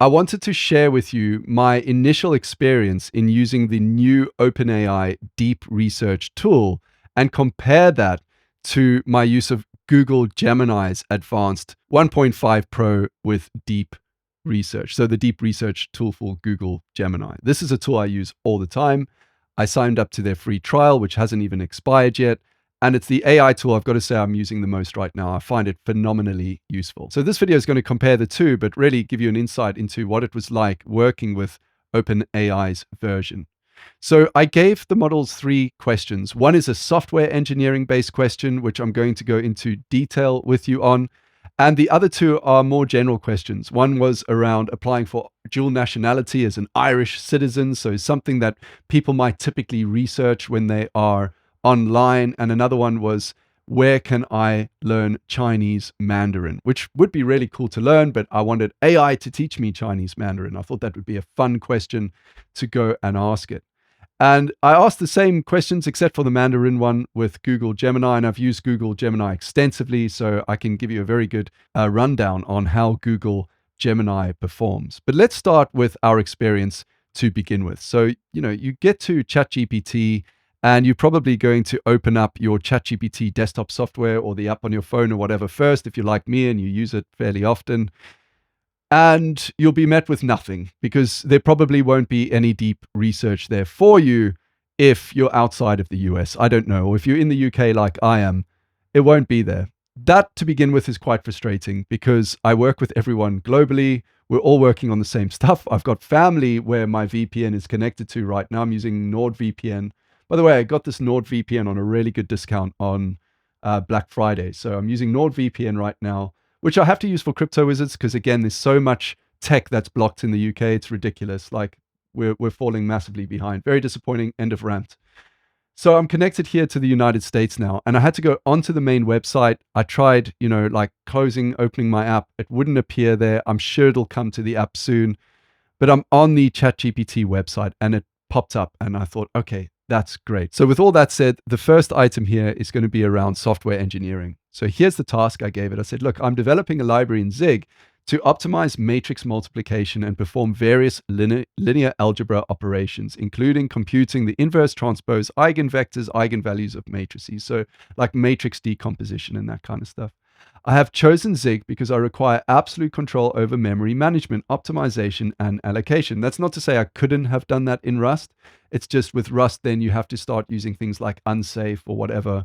I wanted to share with you my initial experience in using the new OpenAI Deep Research tool and compare that to my use of Google Gemini's advanced 1.5 Pro with Deep Research. So the Deep Research tool for Google Gemini. This is a tool I use all the time. I signed up to their free trial, which hasn't even expired yet. And it's the AI tool I've got to say I'm using the most right now. I find it phenomenally useful. So this video is going to compare the two, but really give you an insight into what it was like working with OpenAI's version. So I gave the models 3 questions. One is a software engineering based question, which I'm going to go into detail with you on. And the other 2 are more general questions. One was around applying for dual nationality as an Irish citizen. So something that people might typically research when they are online. And another one was, where can I learn Chinese Mandarin? Which would be really cool to learn, but I wanted AI to teach me Chinese Mandarin. I thought that would be a fun question to go and ask it. And I asked the same questions except for the Mandarin one with Google Gemini, and I've used Google Gemini extensively, so I can give you a very good rundown on how Google Gemini performs. But let's start with our experience to begin with. So, you get to ChatGPT, and you're probably going to open up your ChatGPT desktop software or the app on your phone or whatever first, if you're like me and you use it fairly often. And you'll be met with nothing because there probably won't be any deep research there for you if you're outside of the US. I don't know. Or if you're in the UK like I am, it won't be there. That to begin with is quite frustrating because I work with everyone globally. We're all working on the same stuff. I've got family where my VPN is connected to right now. I'm using NordVPN. By the way, I got this NordVPN on a really good discount on Black Friday. So I'm using NordVPN right now, which I have to use for Crypto Wizards because, again, there's so much tech that's blocked in the UK. It's ridiculous. Like, we're falling massively behind. Very disappointing. End of rant. So I'm connected here to the United States now, and I had to go onto the main website. I tried, like opening my app. It wouldn't appear there. I'm sure it'll come to the app soon. But I'm on the ChatGPT website, and it popped up, and I thought, okay, that's great. So with all that said, the first item here is going to be around software engineering. So here's the task I gave it. I said, look, I'm developing a library in Zig to optimize matrix multiplication and perform various linear algebra operations, including computing the inverse transpose eigenvectors, eigenvalues of matrices. So like matrix decomposition and that kind of stuff. I have chosen Zig because I require absolute control over memory management, optimization, and allocation. That's not to say I couldn't have done that in Rust. It's just with Rust, then you have to start using things like unsafe or whatever.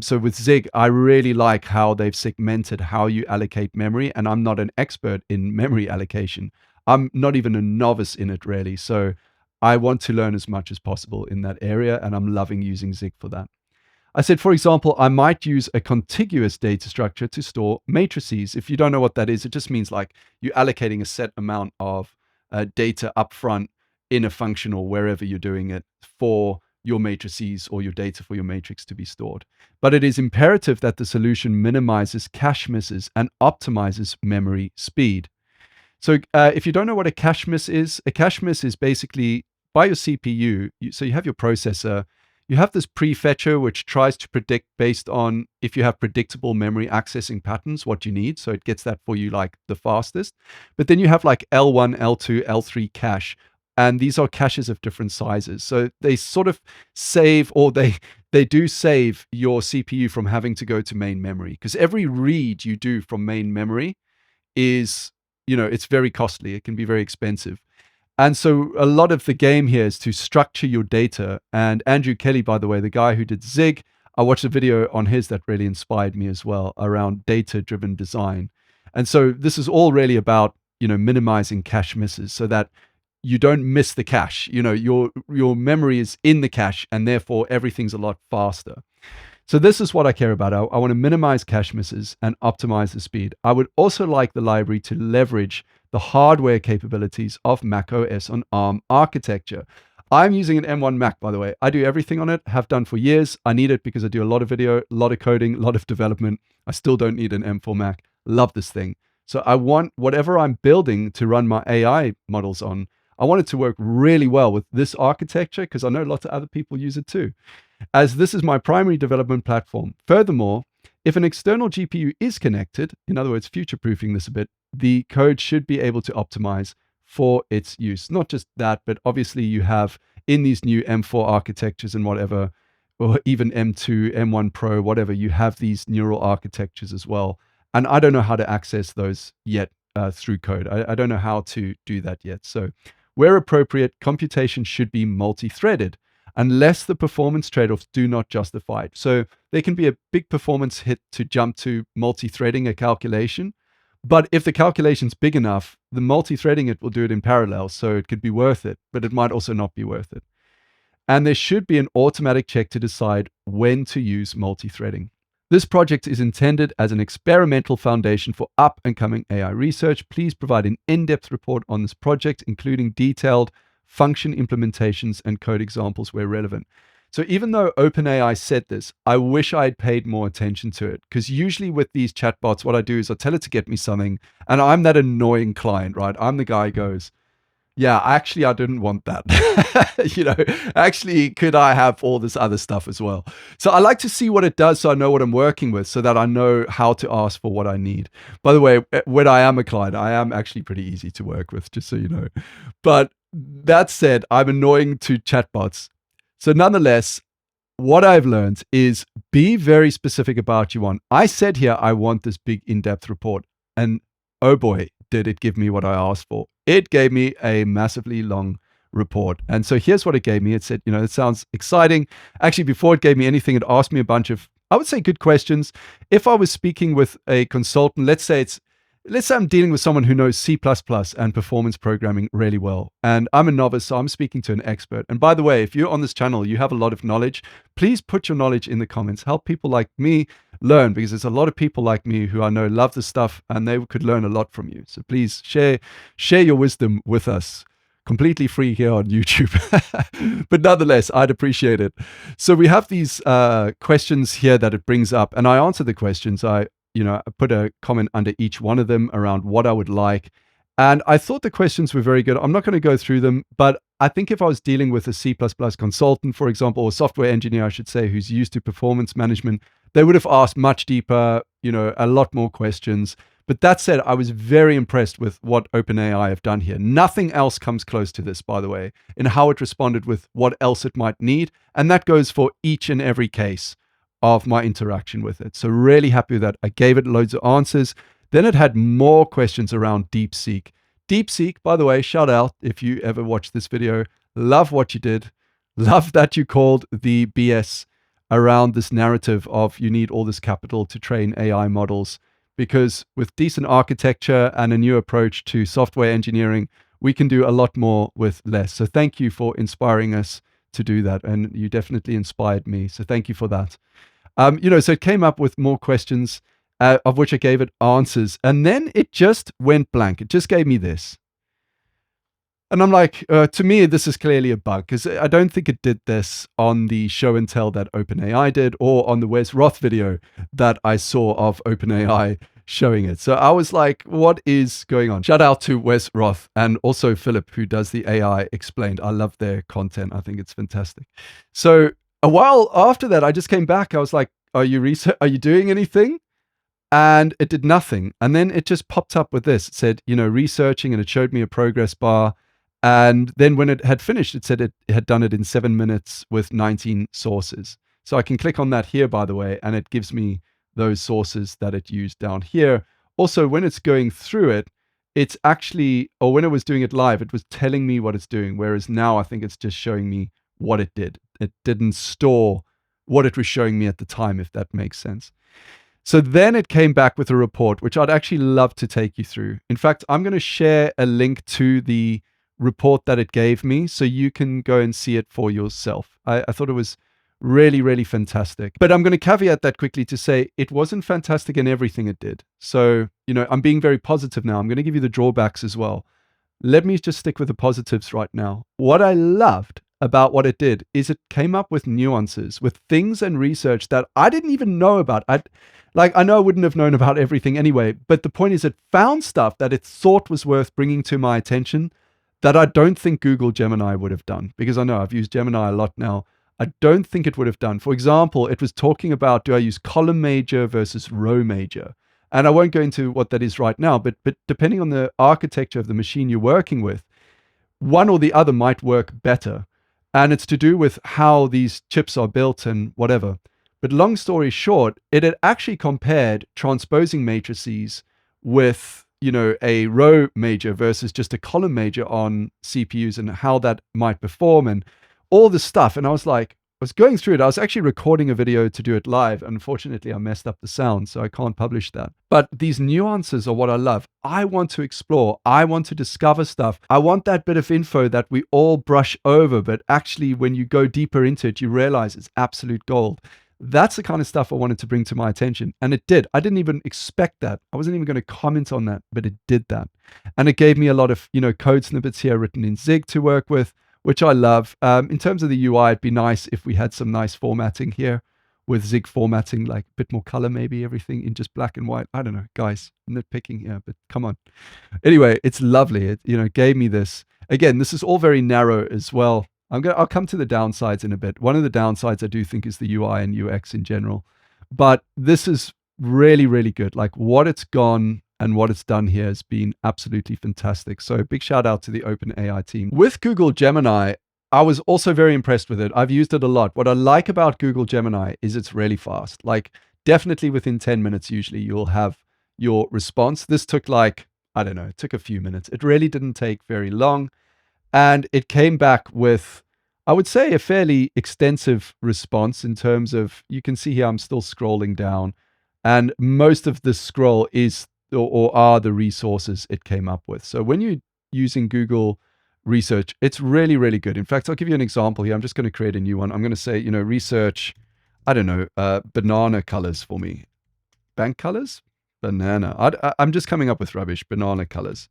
So with Zig, I really like how they've segmented how you allocate memory, and I'm not an expert in memory allocation. I'm not even a novice in it, really. So I want to learn as much as possible in that area, and I'm loving using Zig for that. I said, for example, I might use a contiguous data structure to store matrices. If you don't know what that is, it just means like you're allocating a set amount of data upfront in a function or wherever you're doing it for your matrices or your data for your matrix to be stored. But it is imperative that the solution minimizes cache misses and optimizes memory speed. So if you don't know what a cache miss is basically by your CPU. So you have your processor. You have this prefetcher, which tries to predict based on if you have predictable memory accessing patterns, what you need. So it gets that for you like the fastest. But then you have like L1, L2, L3 cache. And these are caches of different sizes. So they sort of save, or they do save your CPU from having to go to main memory. Because every read you do from main memory is, it's very costly. It can be very expensive. And so a lot of the game here is to structure your data. And Andrew Kelly, by the way, the guy who did Zig, I watched a video on his that really inspired me as well around data-driven design. And so this is all really about, minimizing cache misses so that you don't miss the cache. Your memory is in the cache, and therefore everything's a lot faster. So this is what I care about. I want to minimize cache misses and optimize the speed. I would also like the library to leverage the hardware capabilities of macOS on ARM architecture. I'm using an M1 Mac, by the way. I do everything on it, have done for years. I need it because I do a lot of video, a lot of coding, a lot of development. I still don't need an M4 Mac. Love this thing. So I want whatever I'm building to run my AI models on, I want it to work really well with this architecture because I know lots of other people use it too, as this is my primary development platform. Furthermore, If an external GPU is connected, in other words, future-proofing this a bit, the code should be able to optimize for its use. Not just that, but obviously you have in these new M4 architectures and whatever, or even M2, M1 Pro, whatever, you have these neural architectures as well. And I don't know how to access those yet through code. I don't know how to do that yet. So where appropriate, computation should be multi-threaded unless the performance trade-offs do not justify it. So there can be a big performance hit to jump to multi-threading a calculation. But if the calculation's big enough, the multi-threading it will do it in parallel. So it could be worth it, but it might also not be worth it. And there should be an automatic check to decide when to use multi-threading. This project is intended as an experimental foundation for up-and-coming AI research. Please provide an in-depth report on this project, including detailed function implementations and code examples where relevant. So even though OpenAI said this, I wish I had paid more attention to it, because usually with these chatbots, what I do is I tell it to get me something, and I'm that annoying client, right? I'm the guy who goes, yeah, actually, I didn't want that. Actually, could I have all this other stuff as well? So I like to see what it does so I know what I'm working with, so that I know how to ask for what I need. By the way, when I am a client, I am actually pretty easy to work with, just so you know. But that said, I'm annoying to chatbots. So nonetheless, what I've learned is be very specific about what you want. I said here, I want this big in-depth report. And oh boy, did it give me what I asked for. It gave me a massively long report. And so here's what it gave me. It said, it sounds exciting. Actually, before it gave me anything, it asked me a bunch of, I would say, good questions. If I was speaking with a consultant, let's say I'm dealing with someone who knows C++ and performance programming really well. And I'm a novice, so I'm speaking to an expert. And by the way, if you're on this channel, you have a lot of knowledge, please put your knowledge in the comments. Help people like me learn, because there's a lot of people like me who I know love this stuff and they could learn a lot from you. So please share your wisdom with us. Completely free here on YouTube. But nonetheless, I'd appreciate it. So we have these questions here that it brings up, and I answer the questions. I put a comment under each one of them around what I would like. And I thought the questions were very good. I'm not going to go through them, but I think if I was dealing with a C++ consultant, for example, or software engineer, I should say, who's used to performance management, they would have asked much deeper, a lot more questions. But that said, I was very impressed with what OpenAI have done here. Nothing else comes close to this, by the way, in how it responded with what else it might need. And that goes for each and every case of my interaction with it. So really happy with that. I gave it loads of answers. Then it had more questions around DeepSeek. DeepSeek, by the way, shout out if you ever watched this video. Love what you did. Love that you called the BS around this narrative of you need all this capital to train AI models. Because with decent architecture and a new approach to software engineering, we can do a lot more with less. So thank you for inspiring us to do that. And you definitely inspired me. So thank you for that. So it came up with more questions, of which I gave it answers. And then it just went blank. It just gave me this. And I'm like, to me, this is clearly a bug, because I don't think it did this on the show and tell that OpenAI did, or on the Wes Roth video that I saw of OpenAI showing it. So I was like, what is going on? Shout out to Wes Roth and also Philip, who does the AI Explained. I love their content. I think it's fantastic. So a while after that, I just came back. I was like, are you doing anything? And it did nothing. And then it just popped up with this. It said, researching, and it showed me a progress bar. And then when it had finished, it said it had done it in 7 minutes with 19 sources. So I can click on that here, by the way, and it gives me those sources that it used down here. Also, when it's going through it, it's actually, or when it was doing it live, it was telling me what it's doing. Whereas now I think it's just showing me what it did. It didn't store what it was showing me at the time, if that makes sense. So then it came back with a report, which I'd actually love to take you through. In fact, I'm going to share a link to the report that it gave me so you can go and see it for yourself. I thought it was really, really fantastic. But I'm going to caveat that quickly to say it wasn't fantastic in everything it did. So, I'm being very positive now. I'm going to give you the drawbacks as well. Let me just stick with the positives right now. What I loved about what it did is it came up with nuances, with things and research that I didn't even know about. I know I wouldn't have known about everything anyway, but the point is it found stuff that it thought was worth bringing to my attention that I don't think Google Gemini would have done, because I know I've used Gemini a lot now. I don't think it would have done. For example, it was talking about, do I use column major versus row major? And I won't go into what that is right now, but depending on the architecture of the machine you're working with, one or the other might work better. And it's to do with how these chips are built and whatever. But long story short, it had actually compared transposing matrices with, a row major versus just a column major on CPUs and how that might perform and all this stuff. And I was going through it. I was actually recording a video to do it live. Unfortunately, I messed up the sound, so I can't publish that. But these nuances are what I love. I want to explore. I want to discover stuff. I want that bit of info that we all brush over, but actually when you go deeper into it, you realize it's absolute gold. That's the kind of stuff I wanted to bring to my attention. And it did. I didn't even expect that. I wasn't even going to comment on that, but it did that. And it gave me a lot of, code snippets here written in Zig to work with, which I love. In terms of the UI, it'd be nice if we had some nice formatting here with Zig formatting, like a bit more color, maybe everything in just black and white. I don't know, guys, nitpicking here, but come on. Anyway, it's lovely. It, gave me this. Again, this is all very narrow as well. I'll come to the downsides in a bit. One of the downsides I do think is the UI and UX in general, but this is really, really good. Like what it's gone and what it's done here has been absolutely fantastic. So big shout out to the OpenAI team. With Google Gemini, I was also very impressed with it. I've used it a lot. What I like about Google Gemini is it's really fast. Like definitely within 10 minutes, usually you'll have your response. This took it took a few minutes. It really didn't take very long. And it came back with, I would say, a fairly extensive response in terms of, you can see here, I'm still scrolling down. And most of the scroll is or are the resources it came up with. So when you're using Google Research, it's really, really good. In fact, I'll give you an example here. I'm just going to create a new one. I'm going to say, research, banana colors for me. Bank colors? Banana. I'm just coming up with rubbish. Banana colors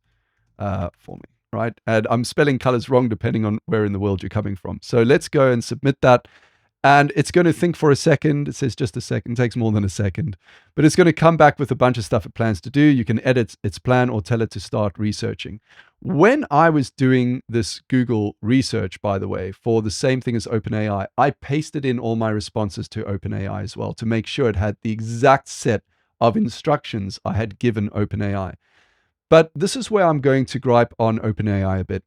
for me, right? And I'm spelling colors wrong depending on where in the world you're coming from. So let's go and submit that. And it's going to think for a second. It says just a second, it takes more than a second. But it's going to come back with a bunch of stuff it plans to do. You can edit its plan or tell it to start researching. When I was doing this Google research, by the way, for the same thing as OpenAI, I pasted in all my responses to OpenAI as well to make sure it had the exact set of instructions I had given OpenAI. But this is where I'm going to gripe on OpenAI a bit.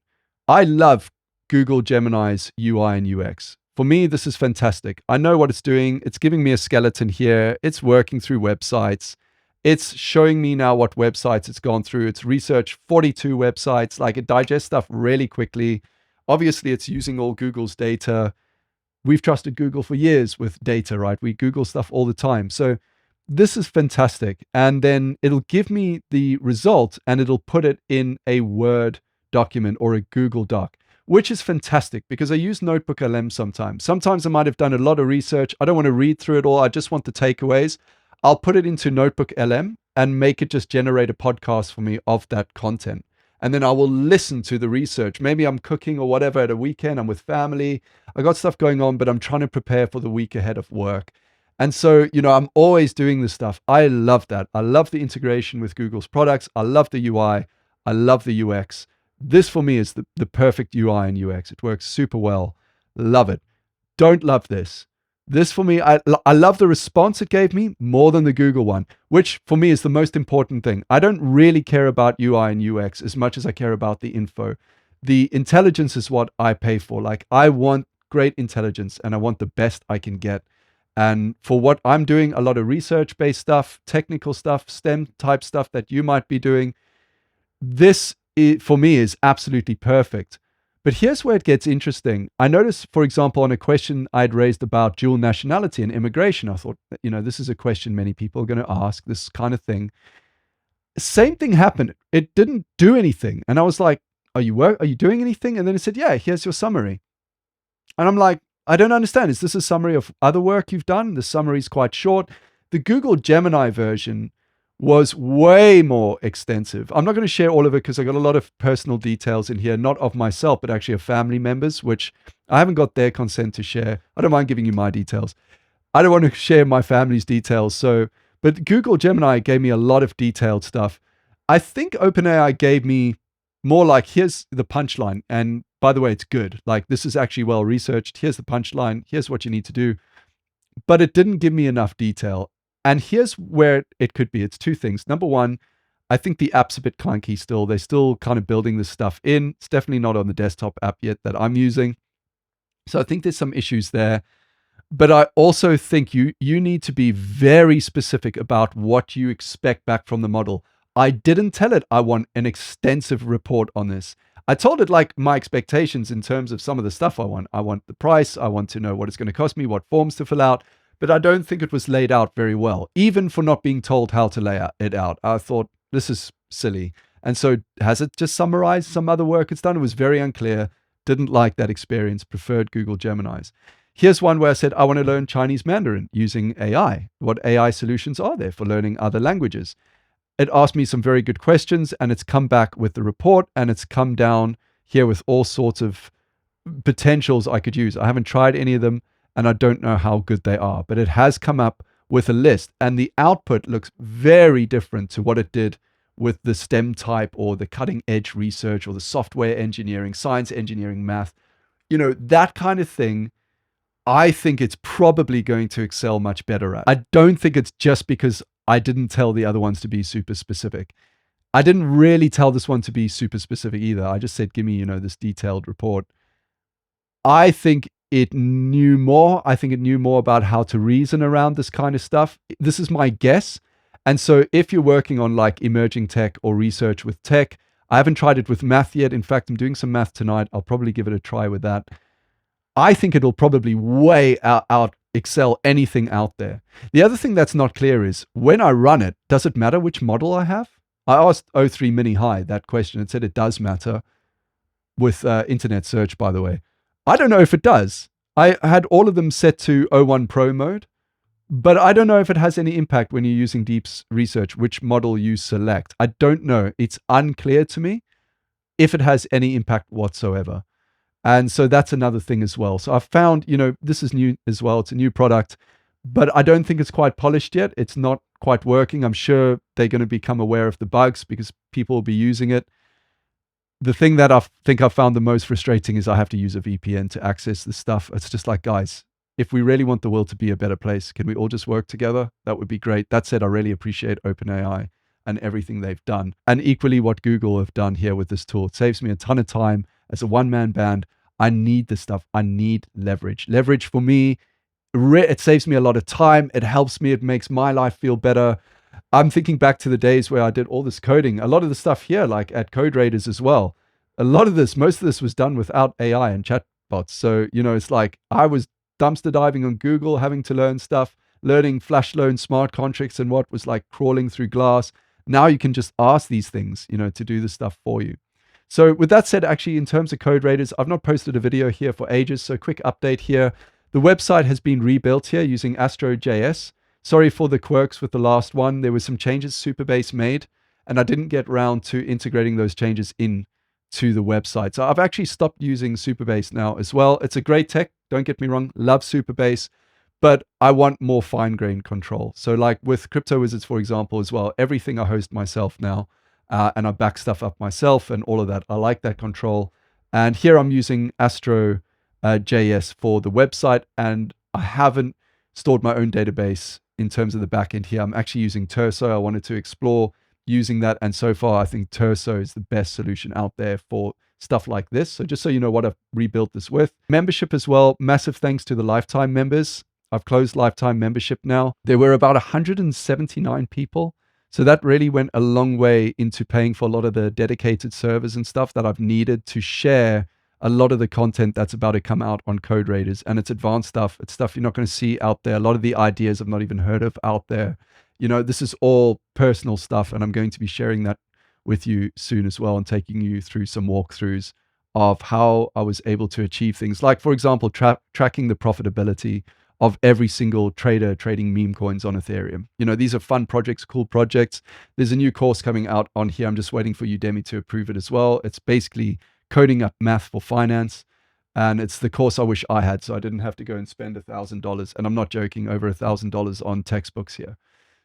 I love Google Gemini's UI and UX. For me, this is fantastic. I know what it's doing. It's giving me a skeleton here. It's working through websites. It's showing me now what websites it's gone through. It's researched 42 websites. Like it digests stuff really quickly. Obviously, it's using all Google's data. We've trusted Google for years with data, right? We Google stuff all the time. So this is fantastic. And then it'll give me the result and it'll put it in a Word document or a Google Doc, which is fantastic because I use Notebook LM sometimes. Sometimes I might have done a lot of research. I don't want to read through it all. I just want the takeaways. I'll put it into Notebook LM and make it just generate a podcast for me of that content. And then I will listen to the research. Maybe I'm cooking or whatever at a weekend. I'm with family. I got stuff going on, but I'm trying to prepare for the week ahead of work. And so, I'm always doing this stuff. I love that. I love the integration with Google's products. I love the UI. I love the UX. This for me is the perfect UI and UX. It works super well. Love it. Don't love this. This for me, I love the response it gave me more than the Google one, which for me is the most important thing. I don't really care about UI and UX as much as I care about the info. The intelligence is what I pay for. Like I want great intelligence and I want the best I can get. And for what I'm doing, a lot of research-based stuff, technical stuff, STEM type stuff that you might be doing, this for me is absolutely perfect. But here's where it gets interesting. I noticed, for example, on a question I'd raised about dual nationality and immigration, I thought, this is a question many people are going to ask, this kind of thing. Same thing happened. It didn't do anything. And I was like, are you doing anything? And then it said, yeah, here's your summary. And I'm like, I don't understand. Is this a summary of other work you've done? The summary is quite short. The Google Gemini version was way more extensive. I'm not going to share all of it because I got a lot of personal details in here, not of myself, but actually of family members, which I haven't got their consent to share. I don't mind giving you my details. I don't want to share my family's details. But Google Gemini gave me a lot of detailed stuff. I think OpenAI gave me more like, here's the punchline. And by the way, it's good. Like, this is actually well researched. Here's the punchline. Here's what you need to do. But it didn't give me enough detail. And here's where it could be. It's two things. Number one, I think the app's a bit clunky still. They're still kind of building this stuff in. It's definitely not on the desktop app yet that I'm using. So I think there's some issues there. But I also think you need to be very specific about what you expect back from the model. I didn't tell it I want an extensive report on this. I told it like my expectations in terms of some of the stuff I want. I want the price. I want to know what it's going to cost me, what forms to fill out. But I don't think it was laid out very well, even for not being told how to lay it out. I thought, this is silly. And so has it just summarized some other work it's done? It was very unclear. Didn't like that experience. Preferred Google Geminis. Here's one where I said, I want to learn Chinese Mandarin using AI. What AI solutions are there for learning other languages? It asked me some very good questions, and it's come back with the report, and it's come down here with all sorts of potentials I could use. I haven't tried any of them, and I don't know how good they are, but it has come up with a list, and the output looks very different to what it did with the STEM type or the cutting edge research or the software engineering, science engineering, math. That kind of thing, I think it's probably going to excel much better at. I don't think it's just because I didn't tell the other ones to be super specific. I didn't really tell this one to be super specific either. I just said, give me, this detailed report. I think it knew more. I think it knew more about how to reason around this kind of stuff. This is my guess. And so if you're working on like emerging tech or research with tech, I haven't tried it with math yet. In fact, I'm doing some math tonight. I'll probably give it a try with that. I think it'll probably way out excel anything out there. The other thing that's not clear is when I run it, does it matter which model I have? I asked O3 Mini High that question. It said it does matter with internet search, by the way. I don't know if it does. I had all of them set to O1 Pro mode, but I don't know if it has any impact when you're using deep research, which model you select. I don't know. It's unclear to me if it has any impact whatsoever. And so that's another thing as well. So I've found, this is new as well. It's a new product, but I don't think it's quite polished yet. It's not quite working. I'm sure they're going to become aware of the bugs because people will be using it. The thing that I think I found the most frustrating is I have to use a VPN to access this stuff. It's just like, guys, if we really want the world to be a better place, can we all just work together? That would be great. That said, I really appreciate OpenAI and everything they've done. And equally what Google have done here with this tool. It saves me a ton of time. As a one-man band, I need this stuff. I need leverage. Leverage for me, it saves me a lot of time. It helps me. It makes my life feel better. I'm thinking back to the days where I did all this coding. A lot of the stuff here, like at Code Raiders as well, most of this was done without AI and chatbots. So, it's like I was dumpster diving on Google, having to learn stuff, learning flash loan smart contracts and what was like crawling through glass. Now you can just ask these things, to do the stuff for you. So with that said, actually, in terms of Code Raiders, I've not posted a video here for ages. So quick update here. The website has been rebuilt here using Astro.js. Sorry for the quirks with the last one. There were some changes Supabase made, and I didn't get around to integrating those changes in to the website. So I've actually stopped using Supabase now as well. It's a great tech. Don't get me wrong. Love Supabase, but I want more fine-grained control. So like with Crypto Wizards, for example, as well, everything I host myself now. And I back stuff up myself and all of that. I like that control. And here I'm using Astro.js for the website, and I haven't stored my own database in terms of the backend here. I'm actually using Terso. I wanted to explore using that. And so far, I think Terso is the best solution out there for stuff like this. So just so you know what I've rebuilt this with. Membership as well. Massive thanks to the lifetime members. I've closed lifetime membership now. There were about 179 people. So that really went a long way into paying for a lot of the dedicated servers and stuff that I've needed to share a lot of the content that's about to come out on Code Raiders. And it's advanced stuff. It's stuff you're not going to see out there. A lot of the ideas I've not even heard of out there. This is all personal stuff, and I'm going to be sharing that with you soon as well and taking you through some walkthroughs of how I was able to achieve things. Like, for example, tracking the profitability of every single trader trading meme coins on Ethereum. These are fun projects, cool projects. There's a new course coming out on here. I'm just waiting for Udemy to approve it as well. It's basically coding up math for finance. And it's the course I wish I had, so I didn't have to go and spend $1,000. And I'm not joking, over $1,000 on textbooks here.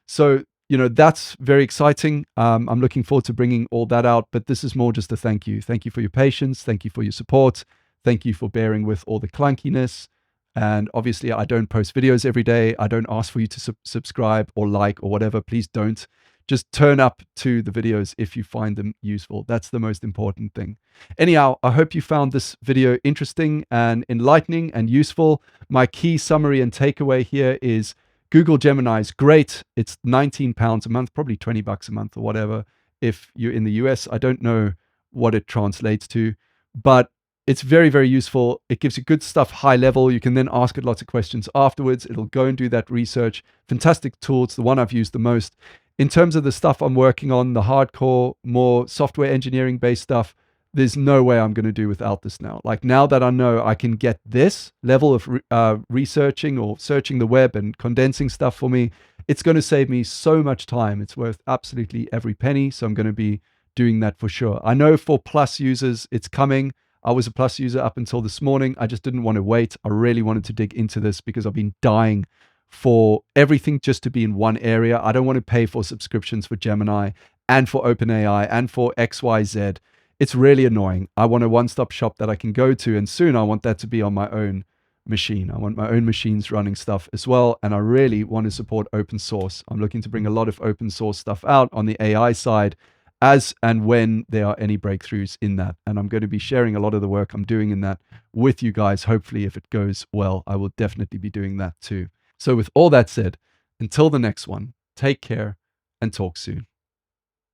So that's very exciting. I'm looking forward to bringing all that out, but this is more just a thank you. Thank you for your patience. Thank you for your support. Thank you for bearing with all the clunkiness. And obviously, I don't post videos every day. I don't ask for you to subscribe or like or whatever. Please don't. Just turn up to the videos if you find them useful. That's the most important thing. Anyhow, I hope you found this video interesting and enlightening and useful. My key summary and takeaway here is Google Gemini is great. It's £19 a month, probably $20 a month or whatever. If you're in the US, I don't know what it translates to, but it's very, very useful. It gives you good stuff, high level. You can then ask it lots of questions afterwards. It'll go and do that research. Fantastic tool. It's the one I've used the most. In terms of the stuff I'm working on, the hardcore, more software engineering based stuff, there's no way I'm going to do without this now. Like now that I know I can get this level of researching or searching the web and condensing stuff for me, it's going to save me so much time. It's worth absolutely every penny. So I'm going to be doing that for sure. I know for Plus users, it's coming. I was a Plus user up until this morning. I just didn't want to wait. I really wanted to dig into this because I've been dying for everything just to be in one area. I don't want to pay for subscriptions for Gemini and for OpenAI and for XYZ. It's really annoying. I want a one-stop shop that I can go to, and soon I want that to be on my own machine. I want my own machines running stuff as well, and I really want to support open source. I'm looking to bring a lot of open source stuff out on the AI side as and when there are any breakthroughs in that. And I'm going to be sharing a lot of the work I'm doing in that with you guys. Hopefully, if it goes well, I will definitely be doing that too. So with all that said, until the next one, take care and talk soon.